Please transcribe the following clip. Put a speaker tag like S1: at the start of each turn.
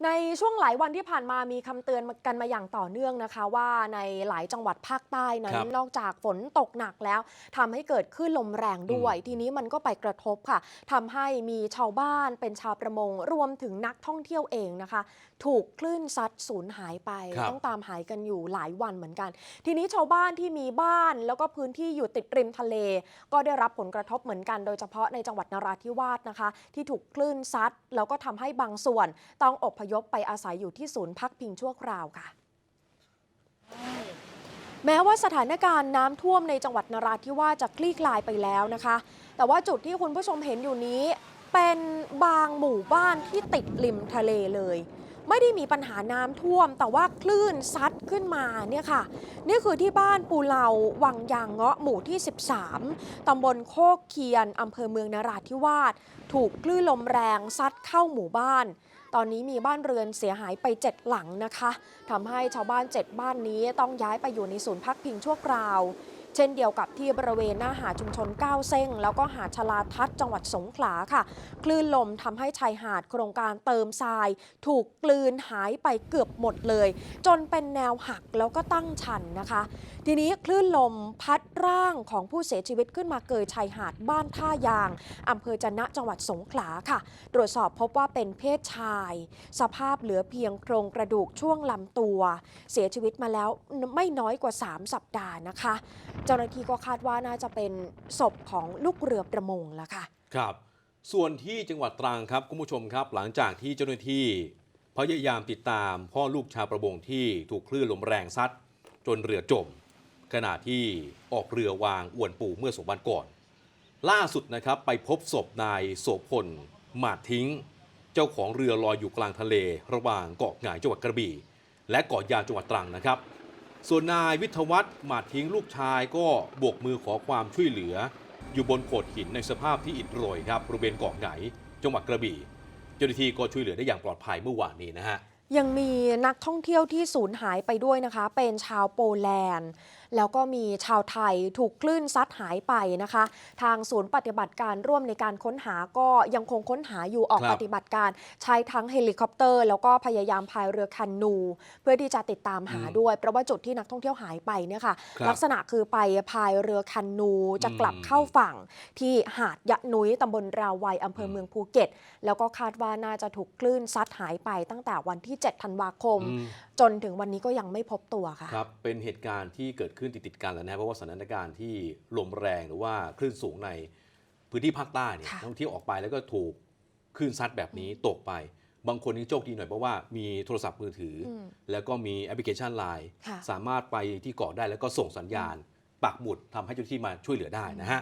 S1: ในช่วงหลายวันที่ผ่านมามีคำเตือนกันมาอย่างต่อเนื่องนะคะว่าในหลายจังหวัดภาคใต้นั้น
S2: ครับ
S1: นอกจากฝนตกหนักแล้วทำให้เกิดคลื่นลมแรงด้วยทีนี้มันก็ไปกระทบค่ะทำให้มีชาวบ้านเป็นชาวประมงรวมถึงนักท่องเที่ยวเองนะคะถูกคลื่นซัดสูญหายไป
S2: ครับ
S1: ต้องตามหายกันอยู่หลายวันเหมือนกันทีนี้ชาวบ้านที่มีบ้านแล้วก็พื้นที่อยู่ติดริมทะเลก็ได้รับผลกระทบเหมือนกันโดยเฉพาะในจังหวัดนราธิวาสนะคะที่ถูกคลื่นซัดแล้วก็ทำให้บางส่วนต้องอพยพไปอาศัยอยู่ที่ศูนย์พักพิงชั่วคราวค่ะแม้ว่าสถานการณ์น้ำท่วมในจังหวัดนราธิวาสจะคลี่คลายไปแล้วนะคะแต่ว่าจุดที่คุณผู้ชมเห็นอยู่นี้เป็นบางหมู่บ้านที่ติดริมทะเลเลยไม่ได้มีปัญหาน้ำท่วมแต่ว่าคลื่นซัดขึ้นมาเนี่ยค่ะนี่คือที่บ้านปูเลาวังยางเงาะหมู่ที่13ตำบลโคกเคียนอำเภอเมืองนราธิวาสถูกคลื่นลมแรงซัดเข้าหมู่บ้านตอนนี้มีบ้านเรือนเสียหายไป7หลังนะคะทำให้ชาวบ้าน7บ้านนี้ต้องย้ายไปอยู่ในศูนย์พักพิงชั่วคราวเช่นเดียวกับที่บริเวณหน้าหาดชุมชน9เส้งแล้วก็หาดชลาทัศน์จังหวัดสงขลาค่ะคลื่นลมทำให้ชายหาดโครงการเติมทรายถูกกลืนหายไปเกือบหมดเลยจนเป็นแนวหักแล้วก็ตั้งชันนะคะทีนี้คลื่นลมพัดร่างของผู้เสียชีวิตขึ้นมาเกยชายหาดบ้านท่ายางอำเภอจะนะจังหวัดสงขลาค่ะตรวจสอบพบว่าเป็นเพศชายสภาพเหลือเพียงโครงกระดูกช่วงลำตัวเสียชีวิตมาแล้วไม่น้อยกว่า3สัปดาห์นะคะเจ้าหน้าที่ก็คาดว่าน่าจะเป็นศพของลูกเรือประมงแล้วค่ะ
S2: ครับส่วนที่จังหวัดตรังครับคุณผู้ชมครับหลังจากที่เจ้าหน้าที่พยายามติดตามพ่อลูกชาวประมงที่ถูกคลื่นลมแรงซัดจนเรือจมขณะที่ออกเรือวางอวนปูเมื่อ2 วันก่อนล่าสุดนะครับไปพบศพนายโสพลหมาดทิ้งเจ้าของเรือลอยอยู่กลางทะเลระหว่างเกาะหงายจังหวัดกระบี่และเกาะยาวจังหวัดตรังนะครับส่วนนายวิทยวัฒน์หมาดทิ้งลูกชายก็โบกมือขอความช่วยเหลืออยู่บนโขดหินในสภาพที่อิดโรยครับบริเวณเกาะหงายจังหวัดกระบี่เจ้าหน้าที่ก็ช่วยเหลือได้อย่างปลอดภัยเมื่อวานนี้นะฮะ
S1: ยังมีนักท่องเที่ยวที่สูญหายไปด้วยนะคะเป็นชาวโปแลนด์แล้วก็มีชาวไทยถูกคลื่นซัดหายไปนะคะทางศูนย์ปฏิบัติการร่วมในการค้นหาก็ยังคงค้นหาอยู่ออกปฏิบัติการใช้ทั้งเฮลิคอปเตอร์แล้วก็พยายามพายเรือแคนูเพื่อที่จะติดตามหาด้วยเพราะว่าจุดที่นักท่องเที่ยวหายไปเนี่ยค่ะลักษณะคือไปพายเรือแคนูจะกลับเข้าฝั่งที่หาดยะนุ้ยตำบลราวัยอำเภอเมืองภูเก็ตแล้วก็คาดว่าน่าจะถูกคลื่นซัดหายไปตั้งแต่วันที่7ธันวาคมจนถึงวันนี้ก็ยังไม่พบตัวค่ะ
S2: ครับเป็นเหตุการณ์ที่เกิดขึ้นติดๆกันแล้วนะเพราะว่าสถานการณ์ที่ลมแรงหรือว่าคลื่นสูงในพื้นที่ภาคใต้เนี่ยนักท่องเที่ยวออกไปแล้วก็ถูกคลื่นซัดแบบนี้ตกไปบางคนนี่โชคดีหน่อยเพราะว่ามีโทรศัพท์มือถือแล้วก็มีแอปพลิเคชัน LINE สามารถไปที่เกาะได้แล้วก็ส่งสัญญาณปักหมุดทำให้เจ้าหน้าที่มาช่วยเหลือได้นะฮะ